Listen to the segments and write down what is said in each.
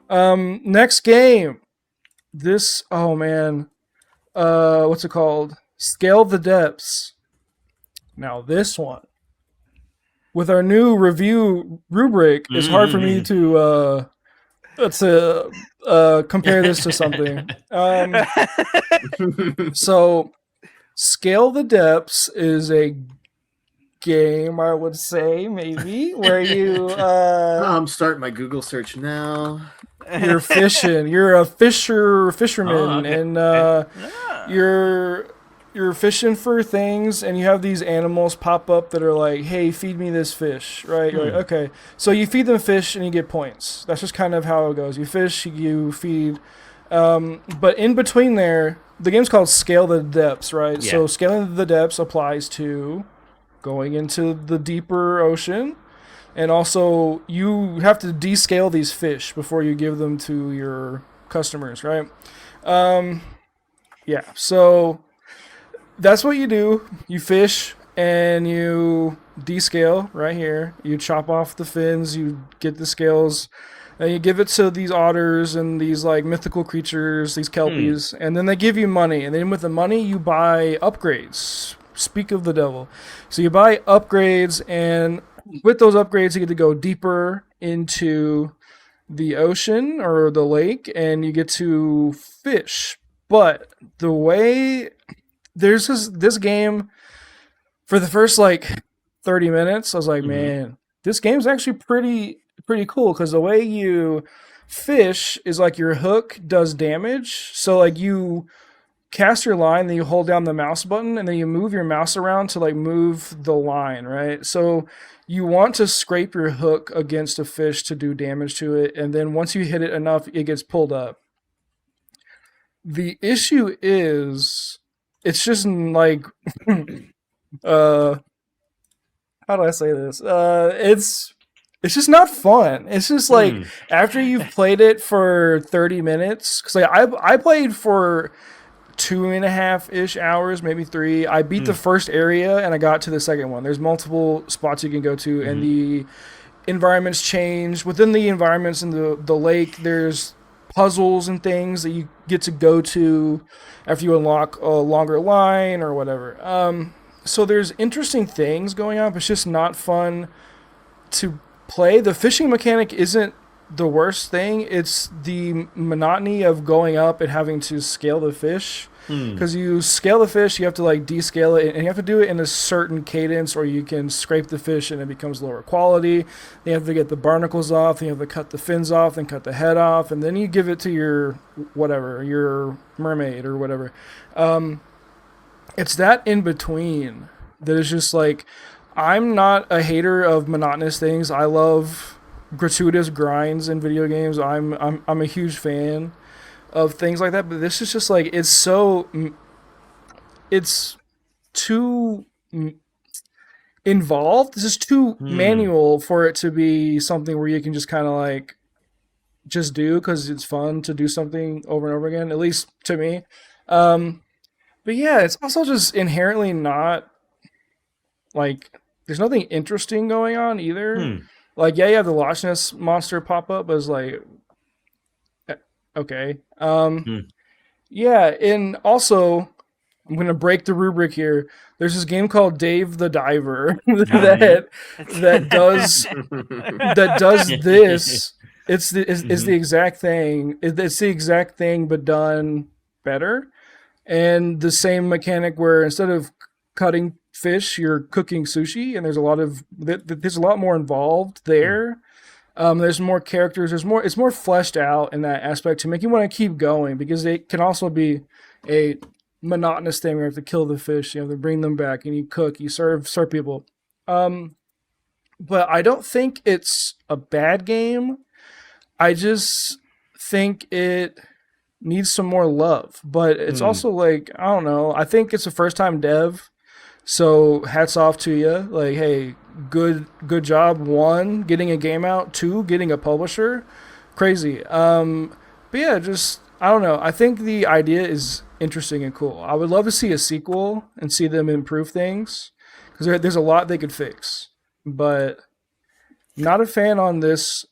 Next game. This. Oh man. What's it called? Scale the Depths. Now this one, with our new review rubric, it's hard for me Mm. to compare this to something. So Scale the Depths is a game, I would say, maybe, where I'm starting my Google search now. you're fishing. You're a Oh, fisherman, okay. and Ah. you're you're fishing for things, and you have these animals pop up that are like, "Hey, feed me this fish." Right? You're Hmm. like, "Okay." So you feed them fish, and you get points. That's just kind of how it goes. You fish, you feed. But in between there, the game's called Scale the Depths, right? Yeah. So scaling the depths applies to going into the deeper ocean. And also, you have to descale these fish before you give them to your customers, right? Um, yeah, so that's what you do. You fish and you descale right here. You chop off the fins, you get the scales, and you give it to these otters and these like mythical creatures, these Hmm. kelpies, and then they give you money. And then with the money, you buy upgrades. Speak of the devil. So you buy upgrades, and with those upgrades, you get to go deeper into the ocean or the lake, and you get to fish. But the way there's this game for the first like 30 minutes, I was like, Hmm. man, this game's actually pretty cool because the way you fish is like your hook does damage. So like you cast your line, then you hold down the mouse button, and then you move your mouse around to like move the line, right? So you want to scrape your hook against a fish to do damage to it, and then once you hit it enough, it gets pulled up. The issue is, it's just like, uh, how do I say this? It's just not fun. It's just like Hmm. after you've played it for 30 minutes, because like I played for 2.5 ish hours, maybe three. I beat the Hmm. first area and I got to the second one. There's multiple spots you can go to, and Hmm. the environments change. Within the environments in the lake, there's puzzles and things that you get to go to after you unlock a longer line or whatever. So there's interesting things going on, but it's just not fun to play. The fishing mechanic isn't the worst thing. It's the monotony of going up and having to scale the fish. Hmm. Because you scale the fish, you have to like descale it, and you have to do it in a certain cadence, or you can scrape the fish and it becomes lower quality. Then you have to get the barnacles off, then you have to cut the fins off, then cut the head off, and then you give it to your whatever, your mermaid or whatever. Um, it's that in between that is just like, I'm not a hater of monotonous things. I love gratuitous grinds in video games. I'm a huge fan of things like that. But this is just like, it's too involved. This is too Hmm. manual for it to be something where you can just kind of like just do because it's fun to do something over and over again. At least to me. Um, but yeah, it's also just inherently not like, there's nothing interesting going on either. Hmm. Like, yeah, you have the Loch Ness monster pop up, but it's like, okay. Hmm. Yeah, and also, I'm gonna break the rubric here. There's this game called Dave the Diver Oh yeah. that does this. It's the Hmm. exact thing. It's the exact thing, but done better. And the same mechanic where instead of cutting fish, you're cooking sushi, and there's a lot more involved there. There's more characters. There's more. It's more fleshed out in that aspect to make you want to keep going, because it can also be a monotonous thing where you have to kill the fish, you have to bring them back, and you cook, you serve people. Um, but I don't think it's a bad game. I just think it needs some more love. But it's Hmm. also like, I don't know. I think it's a first time dev, so hats off to you. Like, hey, good job. One, getting a game out. Two, getting a publisher. Crazy. But yeah, just I don't know. I think the idea is interesting and cool. I would love to see a sequel and see them improve things, because there's a lot they could fix. But not a fan on this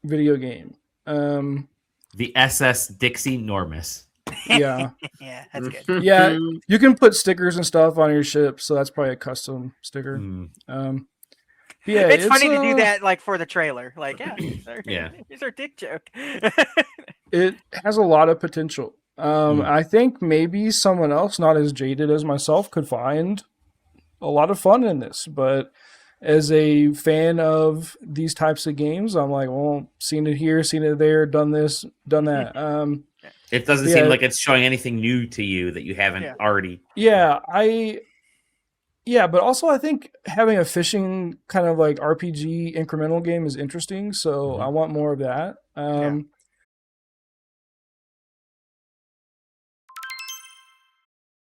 video game. Um, The SS Dixie Normus. Yeah. Yeah, that's good. Yeah, you can put stickers and stuff on your ship, so that's probably a custom sticker. But yeah, It's funny to do that, like for the trailer. Like, Yeah. here's our dick joke. It has a lot of potential. I think maybe someone else, not as jaded as myself, could find a lot of fun in this. But as a fan of these types of games, I'm like, well, seen it here, seen it there, done this, done that. It doesn't seem like it's showing anything new to you that you haven't already. Yeah, but also I think having a fishing kind of like RPG incremental game is interesting. So I want more of that.